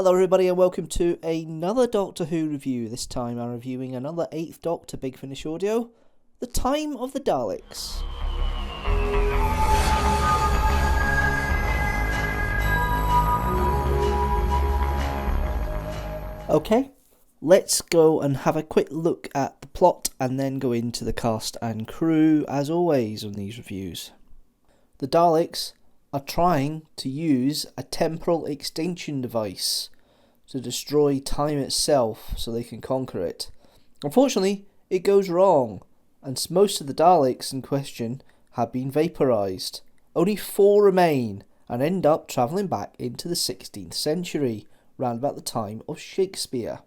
Hello everybody and welcome to another Doctor Who review. This time I'm reviewing another 8th Doctor Big Finish audio, The Time of the Daleks. Okay, let's go and have a quick look at the plot and then go into the cast and crew as always on these reviews. The Daleks are trying to use a temporal extinction device to destroy time itself so they can conquer it. Unfortunately, it goes wrong, and most of the Daleks in question have been vaporised. Only 4 remain, and end up travelling back into the 16th century, round about the time of Shakespeare.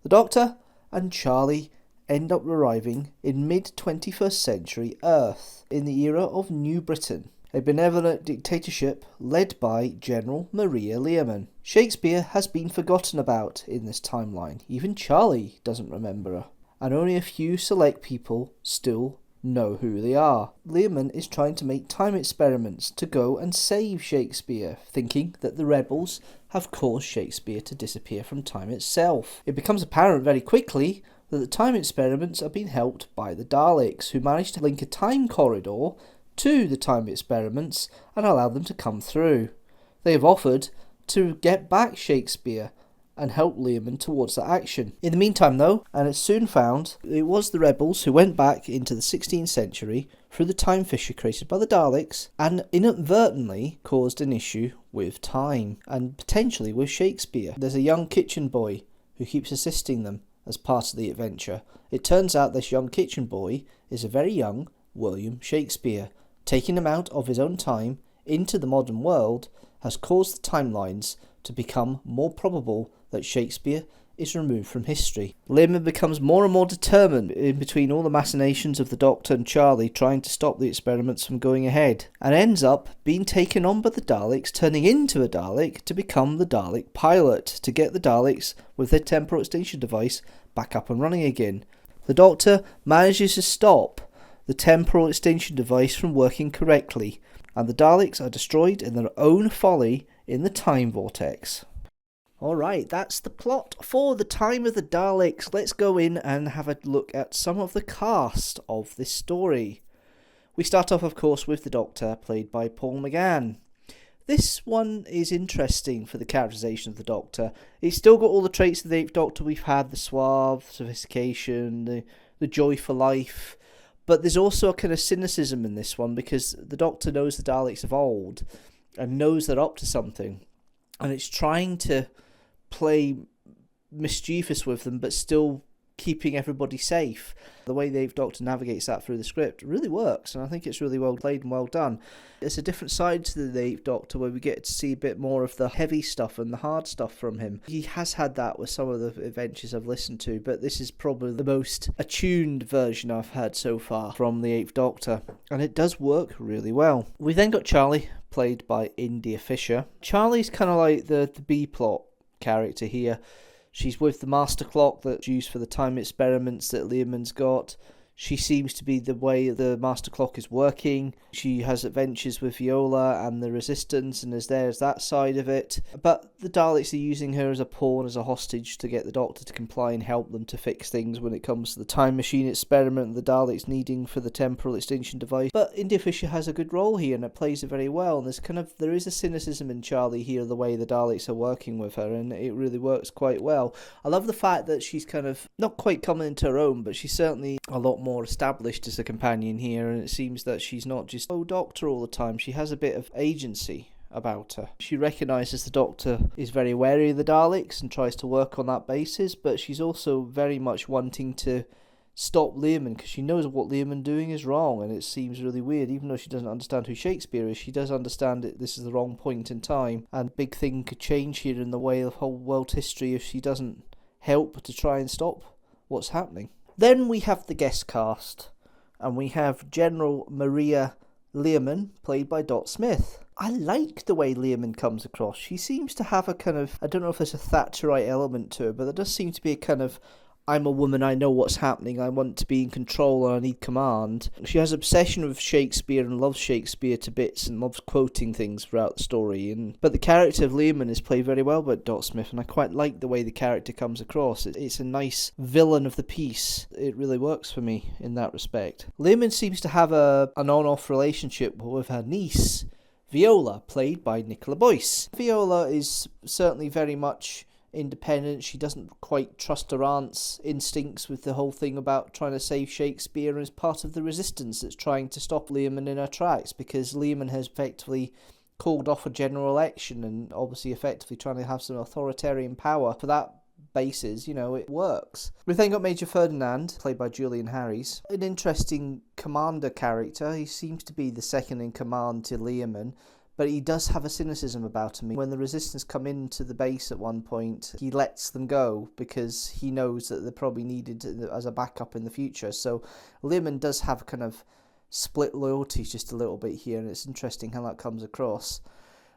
The Doctor and Charlie end up arriving in mid-21st century Earth, in the era of New Britain, a benevolent dictatorship led by General Maria Learman. Shakespeare has been forgotten about in this timeline. Even Charlie doesn't remember her. And only a few select people still know who they are. Learman is trying to make time experiments to go and save Shakespeare, thinking that the rebels have caused Shakespeare to disappear from time itself. It becomes apparent very quickly that the time experiments are being helped by the Daleks, who manage to link a time corridor to the time experiments and allow them to come through. They have offered to get back Shakespeare and help Learman towards that action. In the meantime though, and it's soon found, it was the rebels who went back into the 16th century through the time fissure created by the Daleks and inadvertently caused an issue with time and potentially with Shakespeare. There's a young kitchen boy who keeps assisting them as part of the adventure. It turns out this young kitchen boy is a very young William Shakespeare. Taking him out of his own time into the modern world has caused the timelines to become more probable that Shakespeare is removed from history. Learman becomes more and more determined in between all the machinations of the Doctor and Charlie trying to stop the experiments from going ahead, and ends up being taken on by the Daleks, turning into a Dalek to become the Dalek pilot, to get the Daleks with their temporal extinction device back up and running again. The Doctor manages to stop the temporal extinction device from working correctly, and the Daleks are destroyed in their own folly in the time vortex. Alright, that's the plot for The Time of the Daleks. Let's go in and have a look at some of the cast of this story. We start off, of course, with the Doctor, played by Paul McGann. This one is interesting for the characterisation of the Doctor. It's still got all the traits of the 8th Doctor we've had, the suave, sophistication, the joy for life. But there's also a kind of cynicism in this one because the Doctor knows the Daleks of old and knows they're up to something. And it's trying to play mischievous with them but still keeping everybody safe. The way the 8th Doctor navigates that through the script really works, and I think it's really well played and well done. It's a different side to the 8th Doctor where we get to see a bit more of the heavy stuff and the hard stuff from him. He has had that with some of the adventures I've listened to, but this is probably the most attuned version I've had so far from the 8th Doctor, and it does work really well. We then got Charlie, played by India Fisher. Charlie's kind of like the B-plot character here. She's with the master clock that's used for the time experiments that Learman's got. She seems to be the way the master clock is working. She has adventures with Viola and the Resistance and is there as that side of it. But the Daleks are using her as a pawn, as a hostage, to get the Doctor to comply and help them to fix things when it comes to the time machine experiment the Daleks needing for the temporal extinction device. But India Fisher has a good role here and it plays it very well. And there is a cynicism in Charlie here, the way the Daleks are working with her, and it really works quite well. I love the fact that she's kind of not quite coming into her own, but she's certainly a lot more established as a companion here, and it seems that she's not just Doctor all the time. She has a bit of agency about her. She recognises the Doctor is very wary of the Daleks and tries to work on that basis, but she's also very much wanting to stop Learman because she knows what Learman doing is wrong, and it seems really weird. Even though she doesn't understand who Shakespeare is, she does understand that this is the wrong point in time, and big thing could change here in the way of whole world history if she doesn't help to try and stop what's happening. Then we have the guest cast, and we have General Maria Learman, played by Dot Smith. I like the way Learman comes across. She seems to have a kind of, I don't know if there's a Thatcherite element to her, but there does seem to be a kind of I'm a woman, I know what's happening, I want to be in control and I need command. She has an obsession with Shakespeare and loves Shakespeare to bits and loves quoting things throughout the story. But the character of Lehman is played very well by Dot Smith, and I quite like the way the character comes across. It's a nice villain of the piece. It really works for me in that respect. Lehman seems to have an on-off relationship with her niece, Viola, played by Nicola Boyce. Viola is certainly very much independent. She doesn't quite trust her aunt's instincts with the whole thing about trying to save Shakespeare, as part of the resistance that's trying to stop Lehman in her tracks, because Lehman has effectively called off a general election and obviously effectively trying to have some authoritarian power. For that basis, it works. We've then got Major Ferdinand, played by Julian Harries, an interesting commander character. He seems to be the second in command to Lehman, but he does have a cynicism about him. When the resistance come into the base at one point, he lets them go because he knows that they're probably needed as a backup in the future. So Lehman does have kind of split loyalties just a little bit here, and it's interesting how that comes across.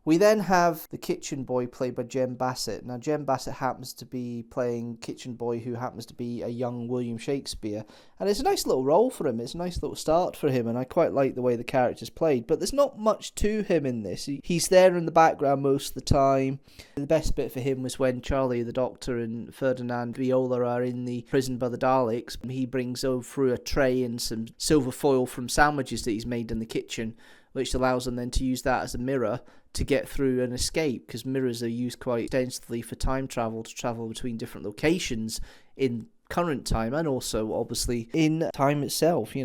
We then have the kitchen boy, played by Jem Bassett. Now, Jem Bassett happens to be playing kitchen boy who happens to be a young William Shakespeare, and it's a nice little role for him. It's a nice little start for him, and I quite like the way the character's played, but there's not much to him in this. He's there in the background most of the time. The best bit for him was when Charlie the Doctor and Ferdinand Viola are in the prison by the Daleks. He brings over through a tray and some silver foil from sandwiches that he's made in the kitchen, which allows them then to use that as a mirror to get through and escape, because mirrors are used quite extensively for time travel, to travel between different locations in current time and also obviously in time itself,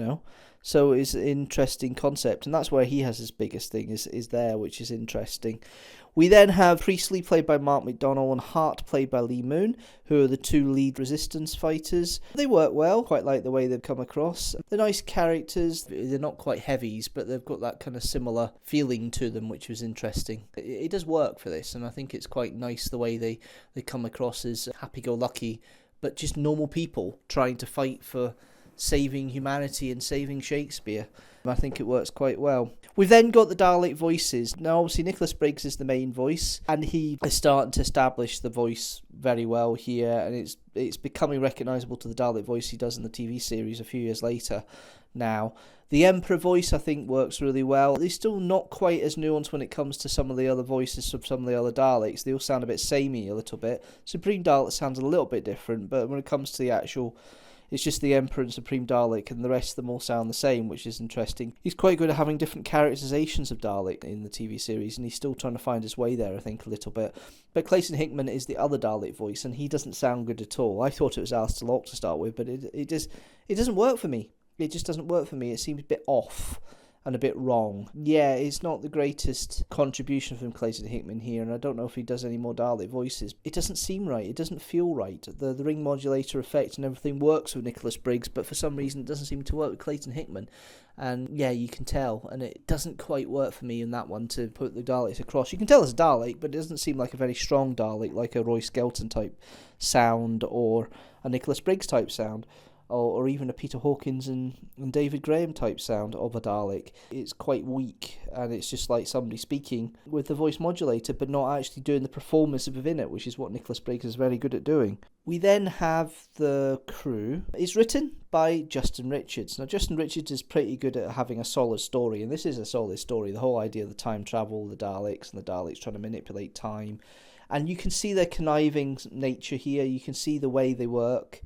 So it's an interesting concept, and that's where he has his biggest thing is there, which is interesting. We then have Priestley, played by Mark McDonnell, and Hart, played by Lee Moon, who are the two lead resistance fighters. They work well, quite like the way they've come across. They're nice characters. They're not quite heavies, but they've got that kind of similar feeling to them, which was interesting. It does work for this, and I think it's quite nice the way they come across as happy-go-lucky, but just normal people trying to fight for saving humanity and saving Shakespeare. I think it works quite well. We've then got the Dalek voices. Now, obviously, Nicholas Briggs is the main voice, and he is starting to establish the voice very well here, and it's becoming recognisable to the Dalek voice he does in the TV series a few years later now. The Emperor voice, I think, works really well. He's still not quite as nuanced when it comes to some of the other voices from some of the other Daleks. They all sound a bit samey a little bit. Supreme Dalek sounds a little bit different, but when it comes to the actual... It's just the Emperor and Supreme Dalek, and the rest of them all sound the same, which is interesting. He's quite good at having different characterizations of Dalek in the TV series, and he's still trying to find his way there, I think, a little bit. But Clayton Hickman is the other Dalek voice, and he doesn't sound good at all. I thought it was Alistair Locke to start with, but it doesn't work for me. It just doesn't work for me. It seems a bit off and a bit wrong. Yeah, it's not the greatest contribution from Clayton Hickman here, and I don't know if he does any more Dalek voices. It doesn't seem right. It doesn't feel right. The ring modulator effect and everything works with Nicholas Briggs, but for some reason it doesn't seem to work with Clayton Hickman. And yeah, you can tell, and it doesn't quite work for me in that one to put the Daleks across. You can tell it's a Dalek, but it doesn't seem like a very strong Dalek, like a Roy Skelton type sound or a Nicholas Briggs type sound. Or even a Peter Hawkins and David Graham type sound of a Dalek. It's quite weak, and it's just like somebody speaking with the voice modulator, but not actually doing the performance within it, which is what Nicholas Briggs is very good at doing. We then have the crew. It's written by Justin Richards. Now, Justin Richards is pretty good at having a solid story, and this is a solid story. The whole idea of the time travel, the Daleks, and the Daleks trying to manipulate time. And you can see their conniving nature here. You can see the way they work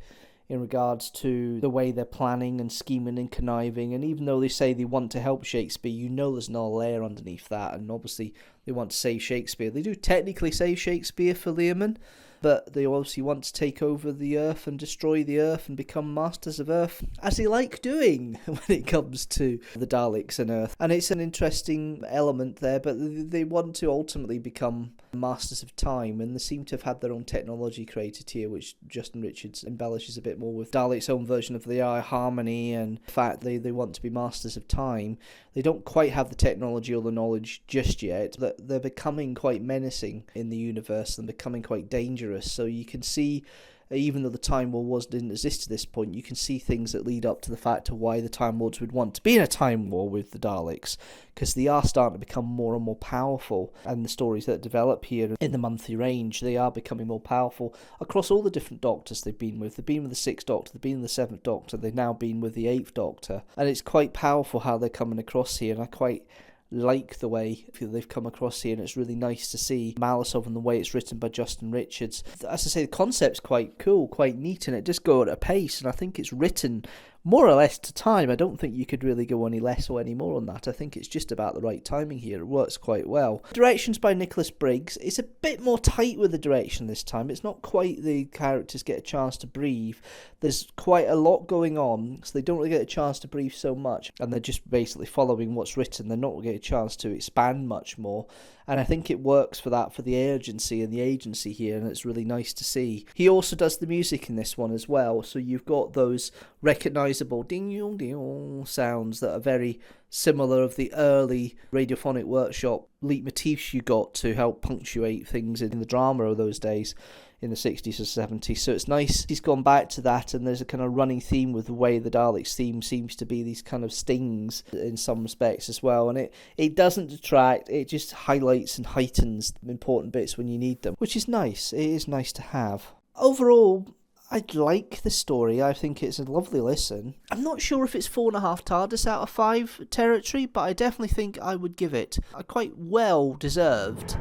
in regards to the way they're planning and scheming and conniving. And even though they say they want to help Shakespeare, you know there's no layer underneath that, and obviously they want to save Shakespeare. They do technically save Shakespeare for Lehman, but they obviously want to take over the Earth and destroy the Earth and become masters of Earth, as they like doing when it comes to the Daleks and Earth. And it's an interesting element there, but they want to ultimately become masters of time, and they seem to have had their own technology created here, which Justin Richards embellishes a bit more with Dalek's own version of the eye harmony and the fact they want to be masters of time. They don't quite have the technology or the knowledge just yet, but they're becoming quite menacing in the universe and becoming quite dangerous. So you can see even though the Time War didn't exist at this point, you can see things that lead up to the fact of why the Time Lords would want to be in a Time War with the Daleks, because they are starting to become more and more powerful, and the stories that develop here in the monthly range, they are becoming more powerful across all the different Doctors they've been with. They've been with the 6th Doctor, they've been with the 7th Doctor, they've now been with the 8th Doctor, and it's quite powerful how they're coming across here, and I quite like the way they've come across here, and it's really nice to see Malice of and the way it's written by Justin Richards. As I say, the concept's quite cool, quite neat, and it just goes at a pace, and I think it's written more or less to time. I don't think you could really go any less or any more on that. I think it's just about the right timing here. It works quite well. Directions by Nicholas Briggs. It's a bit more tight with the direction this time. It's not quite the characters get a chance to breathe. There's quite a lot going on, so they don't really get a chance to breathe so much, and they're just basically following what's written. They're not going to get a chance to expand much more, and I think it works for that, for the urgency and the agency here, and it's really nice to see. He also does the music in this one as well, so you've got those recognisable ding-dong-ding sounds that are very similar of the early radiophonic workshop leitmotifs you got to help punctuate things in the drama of those days in the 60s or 70s. So it's nice he's gone back to that, and there's a kind of running theme with the way the Daleks theme seems to be these kind of stings in some respects as well, and it doesn't detract, it just highlights and heightens important bits when you need them, which is nice. It is nice to have. Overall, I like the story. I think it's a lovely listen. I'm not sure if it's 4.5 TARDIS out of 5 territory, but I definitely think I would give it a quite well deserved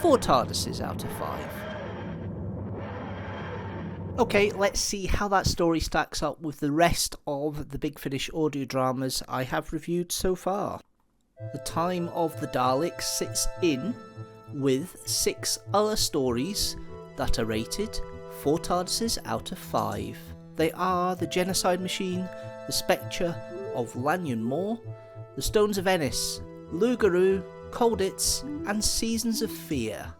4 TARDISes out of 5. Okay, let's see how that story stacks up with the rest of the Big Finish audio dramas I have reviewed so far. The Time of the Daleks sits in with 6 other stories that are rated 4 TARDISes out of 5. They are The Genocide Machine, The Spectre of Lanyon Moor, The Stones of Ennis, Lugaroo, Colditz, and Seasons of Fear.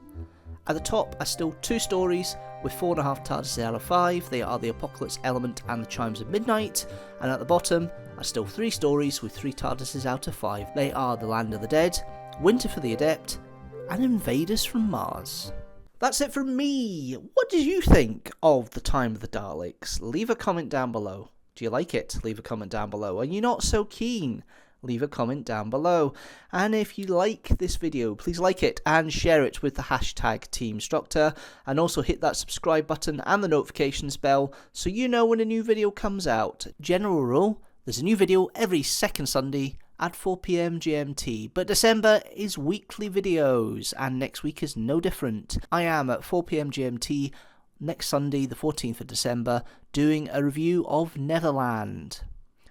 At the top are still 2 stories with 4.5 TARDISes out of 5. They are The Apocalypse Element and The Chimes of Midnight. And at the bottom are still 3 stories with 3 TARDISes out of 5. They are The Land of the Dead, Winter for the Adept, and Invaders from Mars. That's it from me. What did you think of The Time of the Daleks? Leave a comment down below. Do you like it? Leave a comment down below. Are you not so keen? Leave a comment down below. And if you like this video, please like it and share it with the hashtag teamstructor, and also hit that subscribe button and the notifications bell so you know when a new video comes out. General rule, there's a new video every second Sunday at 4 PM GMT, but December is weekly videos, and next week is no different. I am at 4 PM GMT next Sunday, the 14th of December, doing a review of Neverland.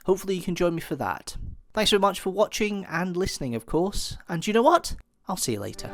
Hopefully you can join me for that. Thanks very much for watching and listening, of course, and you know what? I'll see you later.